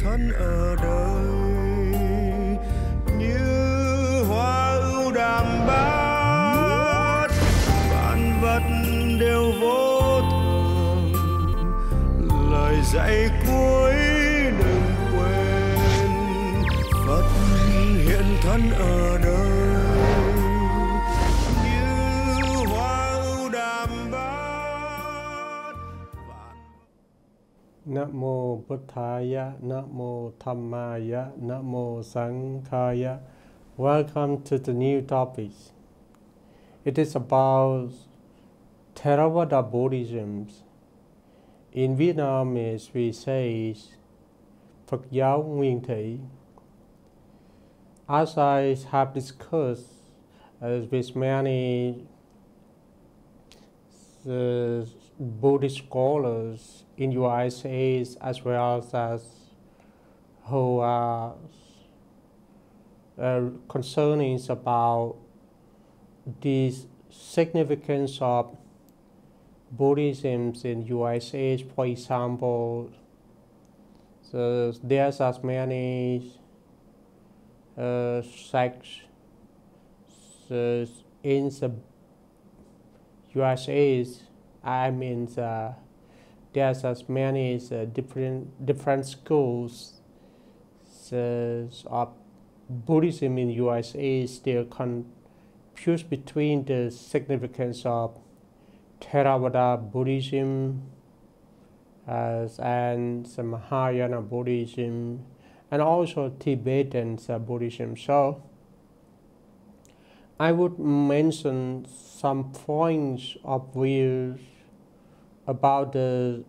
thân ở đời, như hoa ưu đàm bát, vạn vật đều vô thường. Lời dạy cuối đừng quên, Phật hiện thân ở đời, như hoa ưu đàm bát. Nam mô Buddhaya, Nam mô Dhammaya, Nam mô Sanghaya. Welcome to the new topic. It is about Theravada Buddhism. In Vietnamese we say Phật Giáo Nguyên Thủy. As I have discussed with many Buddhist scholars in USA as well as who are concerning about the significance of Buddhism in USA. For example, there's as many sects in the USA. I mean, there's as many different schools of Buddhism in USA. Still confused between the significance of Theravada Buddhism and some Mahayana Buddhism, and also Tibetan Buddhism. So I would mention some points of view about the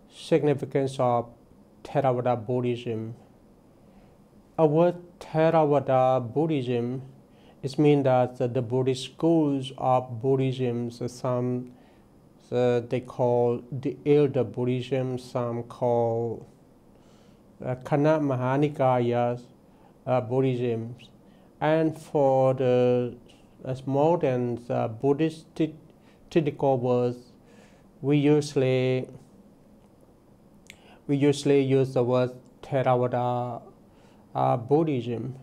significance of Theravada Buddhism. Our Theravada Buddhism, it means that the Buddhist schools of Buddhism, some they call the Elder Buddhism, some call Kana Mahanikaya Buddhism. And for the modern Buddhist technical words, we usually use the word Theravada Buddhism.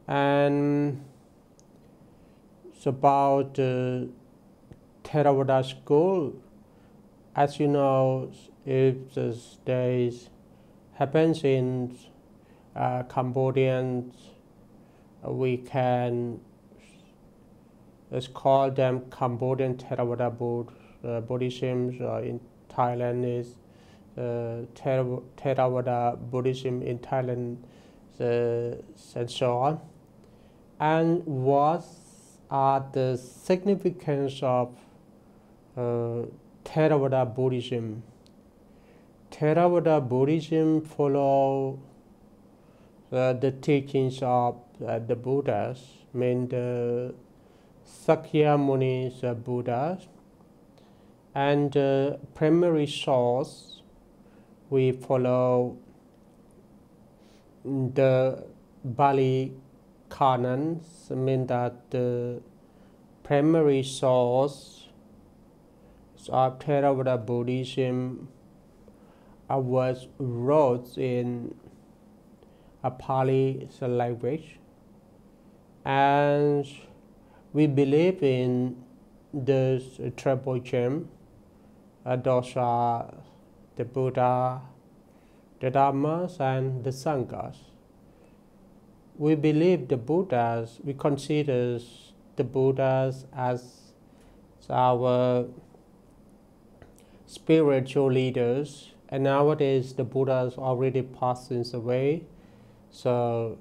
And it's about the Theravada school. As you know, if this days happens in Cambodian, we can call them Cambodian Theravada Buddhism. In Thailand is Theravada Buddhism in Thailand, and so on. And what are the significance of Theravada Buddhism? Theravada Buddhism follow the teachings of the Buddhas, mean the Sakya Muni's Buddhas, and the primary source we follow the Bali canons, mean that the primary source of Theravada Buddhism was wrote in a Pali language, and we believe in the triple gem. Those are the Buddha, the Dharmas, and the Sanghas. We believe the Buddhas, we consider the Buddhas as our spiritual leaders, and nowadays the Buddhas already passing away. So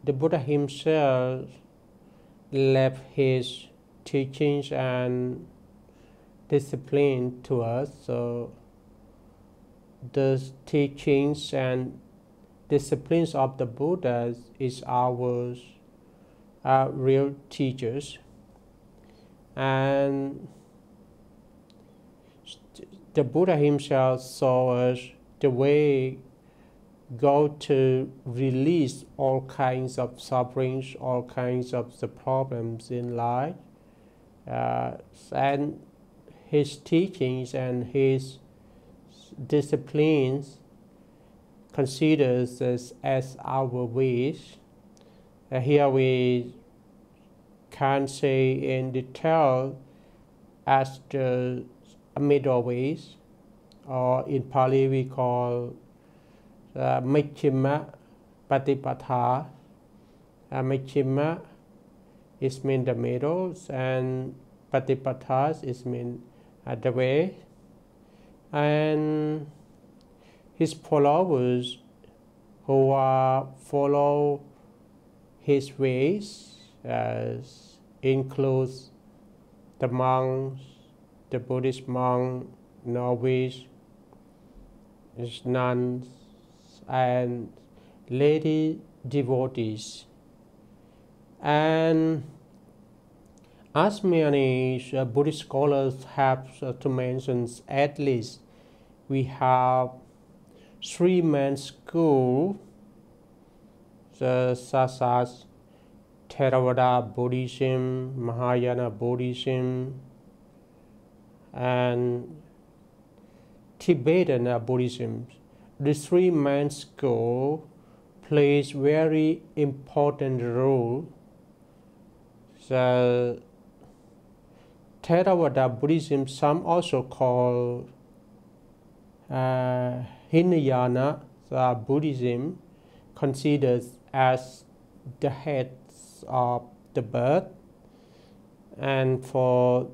the Buddha himself left his teachings and discipline to us. So the teachings and disciplines of the Buddhas is our real teachers. And the Buddha himself saw us the way go to release all kinds of sufferings, all kinds of the problems in life, and his teachings and his disciplines considers this as our ways. Here we can say in detail as the middle ways, or in Pali we call Majjhima Patipatha. Majjhima is mean the middle, and Patipatha is mean the way. And his followers who follow his ways includes the monks, the Buddhist monk, novice, nuns, and lady devotees. And as many Buddhist scholars have to mention, at least we have three main schools, such as Theravada Buddhism, Mahayana Buddhism, and Tibetan Buddhism. The three main schools plays very important role. The Theravada Buddhism, some also call Hinayana Buddhism, considered as the heads of the birth, and for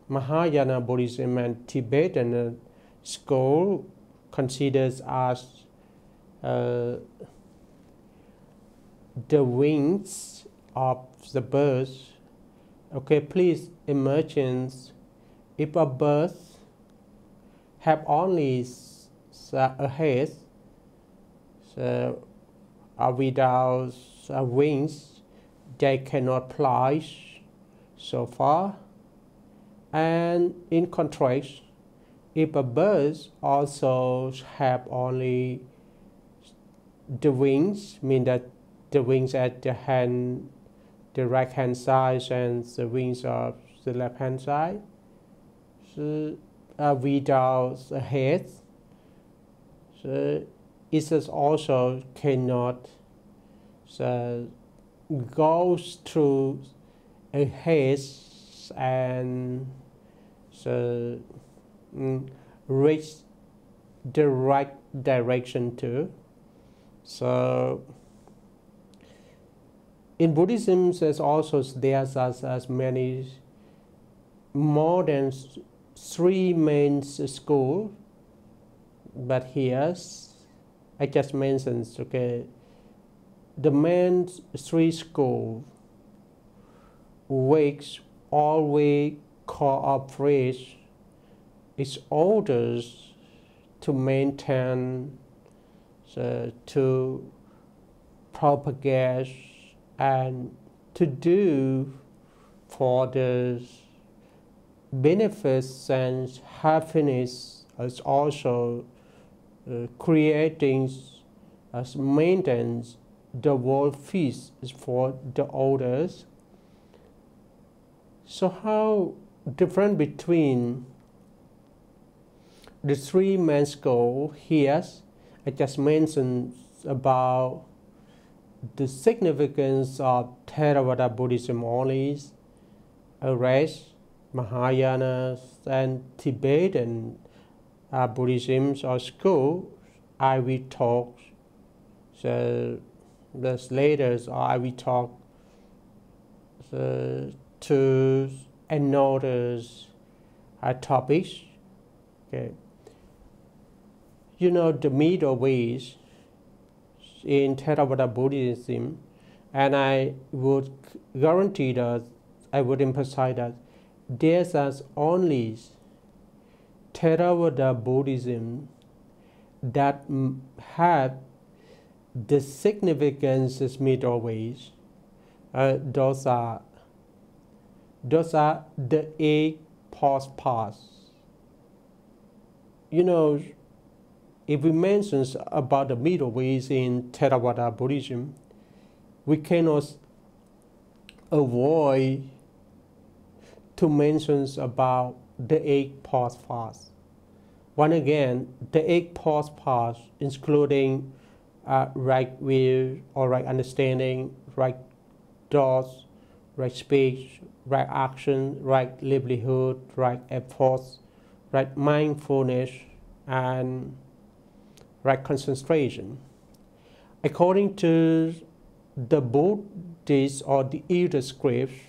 Mahayana Buddhism and Tibetan school considers as the wings of the bird. Okay, please imagine if a bird have only a head, without wings, they cannot fly so far. And in contrast, if a bird also have only the wings, mean that the wings at the right hand side and the wings of the left hand side, so, without a head, so it also cannot goes through a head and reach the right direction too. So in Buddhism, there's as many more than three main schools, but here I just mentioned, okay, the main three schools which always cooperate its orders to maintain, to propagate, and to do for the benefits and happiness, as also creating as maintenance the world peace for the others. So how different between the three main schools here? I just mentioned about the significance of Theravada Buddhism only, whereas Mahayana and Tibetan Buddhism or school, I will talk later, or I will talk to another topics. Okay. You know, the middle ways in Theravada Buddhism, and I would guarantee that, I would emphasize that there's only Theravada Buddhism that have the significance as middle ways. Those are the 8 paths. You know, if we mention about the middle ways in Theravada Buddhism, we cannot avoid to mention about the 8 paths. Once again, the 8 paths, including right view or right understanding, right thoughts, right speech, right action, right livelihood, right efforts, right mindfulness, and right concentration. According to the Buddhist or the elder scripts,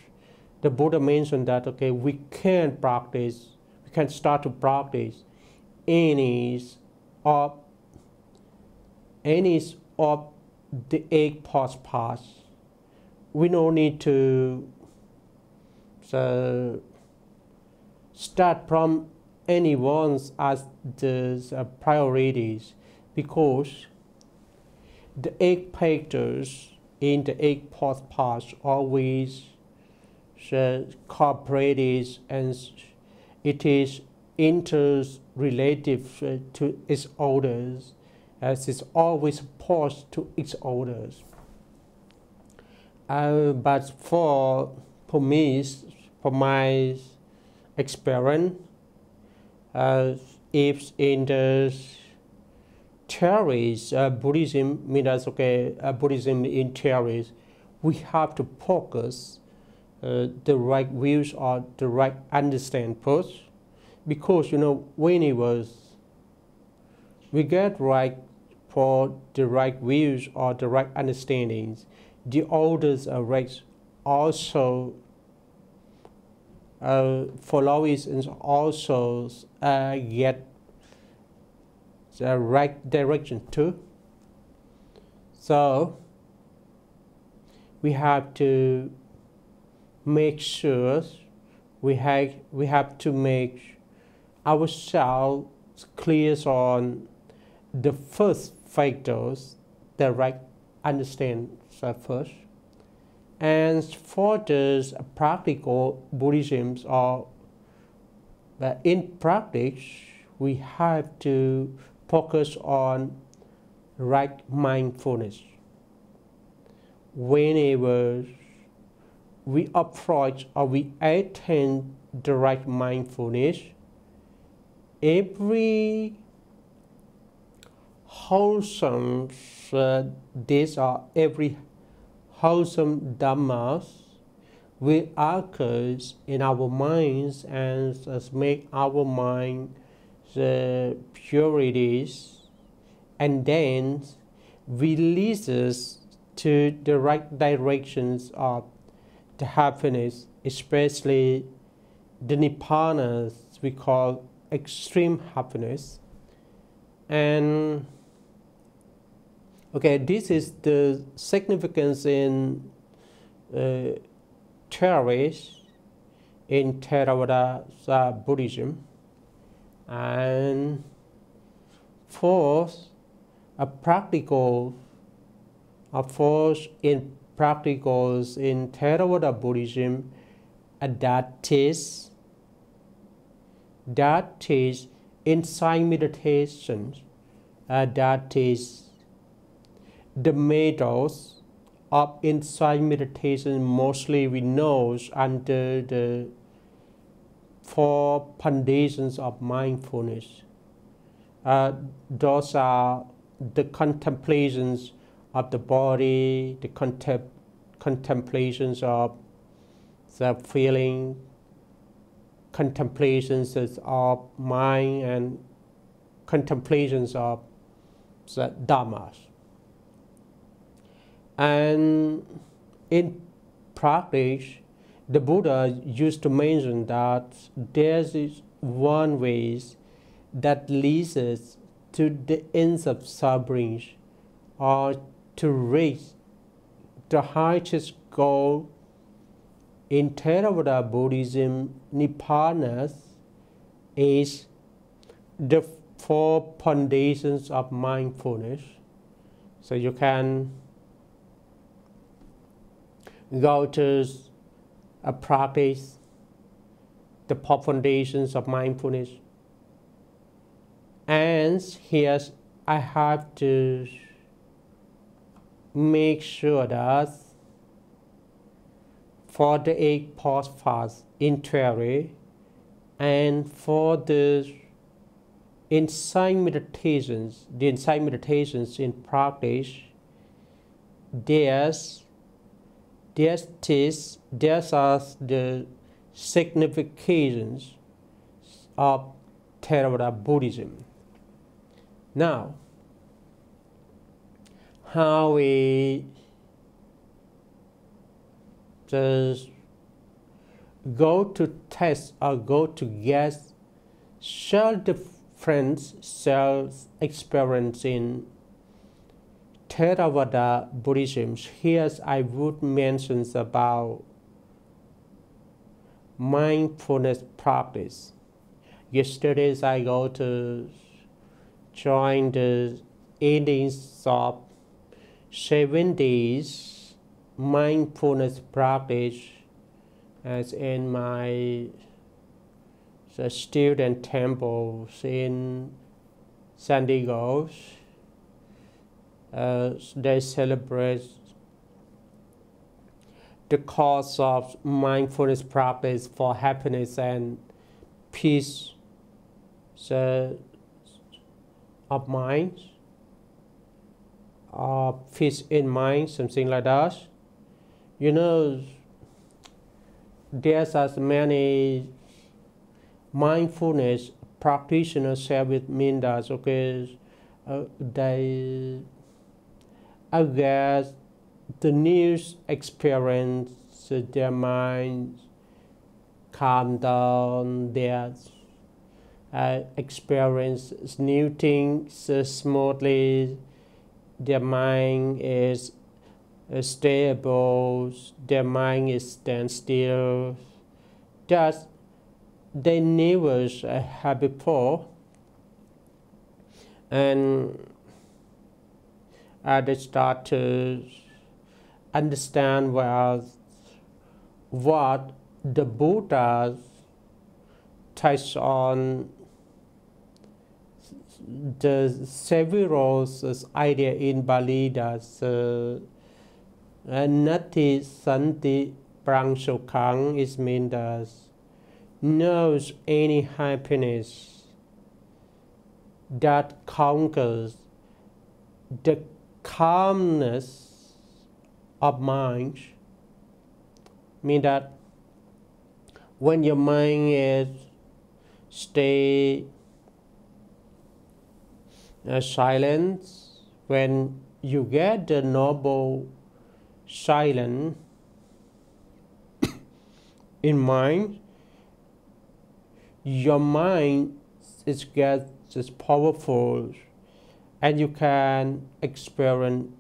the Buddha mentioned that we can start to practice any of the 8 paths. We don't need to start from any ones as the priorities, because the 8 factors in the 8 paths always cooperates, and it is interrelative to its others, as it's always opposed to its others. But for me, for my experience, if in the theories, Buddhism means Buddhism in theories, we have to focus the right views or the right understand first, because whenever we get right for the right views or the right understandings, the others are right also follow it and also get the right direction too. So we have to make sure we have to make ourselves clear on the first factors, the right understand first. And for this practical Buddhism, or in practice, we have to focus on right mindfulness. Whenever we approach or we attain the right mindfulness, every wholesome every wholesome dhammas will occur in our minds and make our mind the purities, and then releases to the right directions of the happiness, especially the nibbana we call extreme happiness. And this is the significance in theories in Theravada Buddhism. And fourth, in practicals in Theravada Buddhism, that is insight meditation, that is the methods of insight meditation. Mostly we know under the 4 foundations of mindfulness. Those are the contemplations of the body, the contemplations of the feeling, contemplations of mind, and contemplations of the dhammas. And in practice, the Buddha used to mention that there is one way that leads us to the ends of suffering, or to reach the highest goal. In Theravada Buddhism, nibbana is the 4 foundations of mindfulness. So you can go to a practice the 4 foundations of mindfulness. And here I have to make sure that for the 8 paths in theory, and for the insight meditations, the insight meditations in practice, there's are the significations of Theravada Buddhism. Now, how we just go to test or go to guess self-different self-experience in Theravada Buddhism. Here I would mention about mindfulness practice. Yesterday I go to join the endings of 7 days mindfulness practice as in my student temples in San Diego. They celebrate the cause of mindfulness practice for happiness and peace of mind, or peace in mind, something like that. You know, there's as many mindfulness practitioners share with me that they get the new experience, their mind calm down, their experience new things smoothly, their mind is stable, their mind is stand still, that they never have before. And they start to understand what the Buddha touched on the several idea in Bali that Nati Santi Prangsukang is mean that knows any happiness that conquers the calmness of mind. Mean that when your mind is stay silent, when you get the noble silence in mind, your mind gets powerful, and you can experience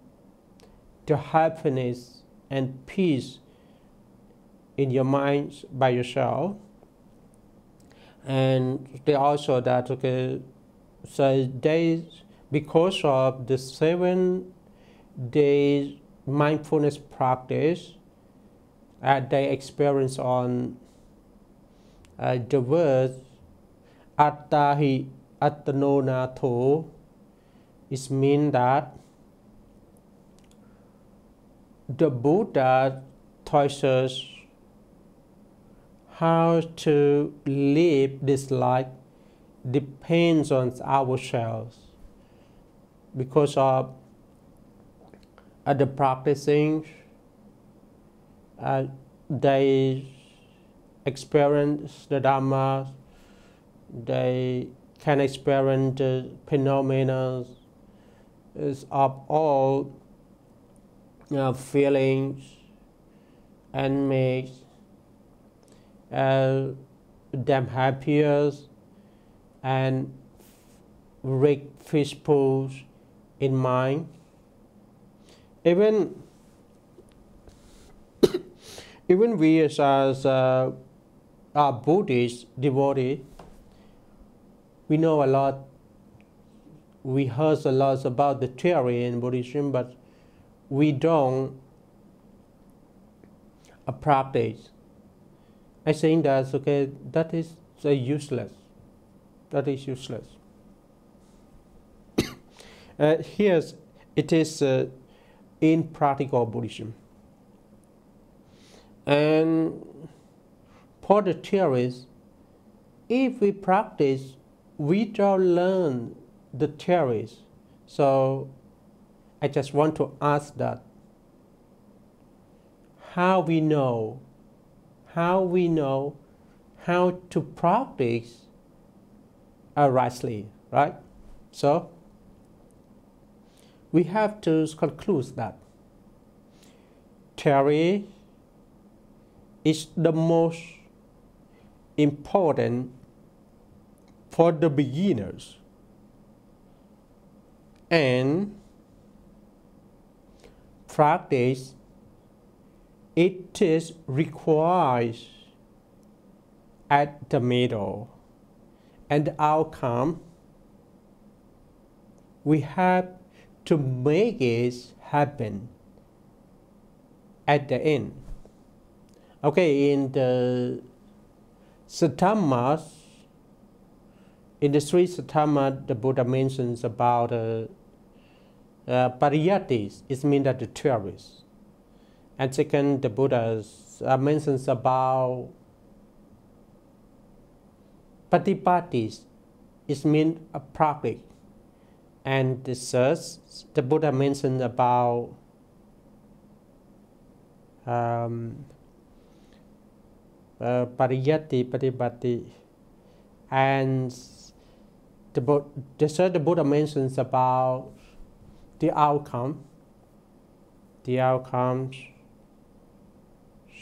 the happiness and peace in your mind by yourself. And they also that so they, because of the 7 days mindfulness practice they experience on the word attahi attanonato, is mean that the Buddha taught us how to live this life depends on ourselves, because of the practicing they experience the Dharma, they can experience the phenomena of all feelings and makes them happier and peaceful in mind. Even we as a Buddhist devotee, we know a lot, we heard a lot about the theory in Buddhism, but we don't practice. I think that that is useless. That is useless. Here it is in practical Buddhism. And for the theories, if we practice we don't learn the theories. So I just want to ask that how we know how to practice rightly, right? So we have to conclude that theory is the most important for the beginners, and practice it is required at the middle, and the outcome we have to make it happen at the end. Okay, in the Satthamas, in the three Satthamas, the Buddha mentions about pariyattis, it means that the theories. And second, the Buddha mentions about patipatis, it means a practice. And the third, the Buddha mentioned about pariyatti, patipatti, and the third, the Buddha mentions about the outcome, the outcomes.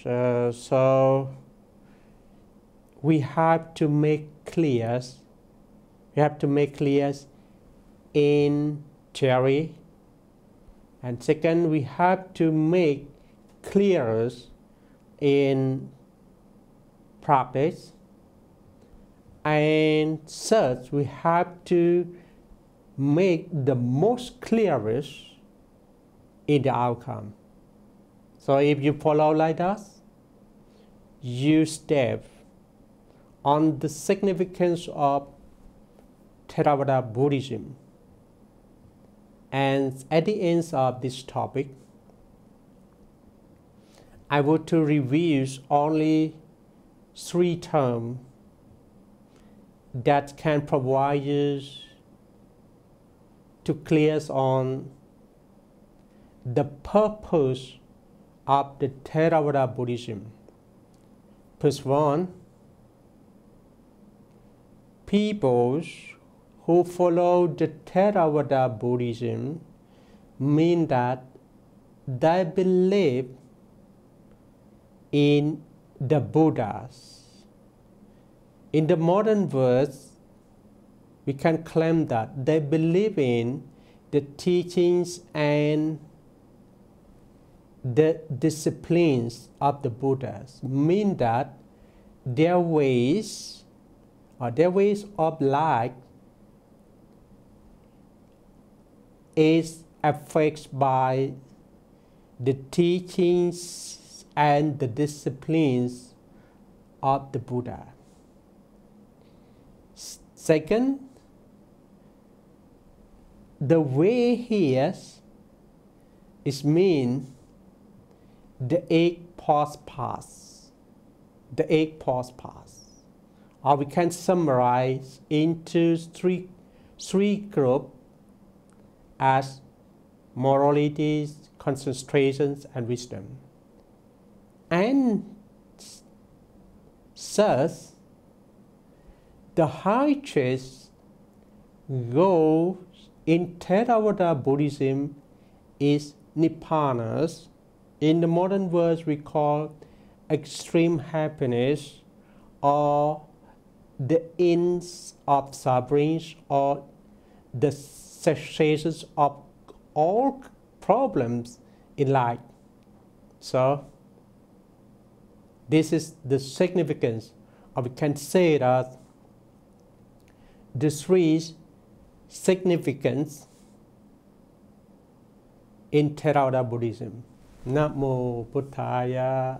So we have to make clear. We have to make clear in theory, and second, we have to make clear in practice, and third, we have to make the most clearest in the outcome. So if you follow like that, you step on the significance of Theravada Buddhism. And at the end of this topic, I want to review only 3 terms that can provide us to clear on the purpose of the Theravada Buddhism. First one, people who follow the Theravada Buddhism mean that they believe in the Buddhas. In the modern words, we can claim that they believe in the teachings and the disciplines of the Buddhas, mean that their ways of life is affected by the teachings and the disciplines of the Buddha. Second, the way here is mean the 8 paths. The 8 paths. Or we can summarize into three groups as moralities, concentrations, and wisdom. And thus, the highest goal in Theravada Buddhism is Nibbana. In the modern words, we call extreme happiness, or the ends of sufferings, or the cessation of all problems in life. So, this is the significance, or we can say that the 3 significance in Theravada Buddhism. Namo Buddhaya.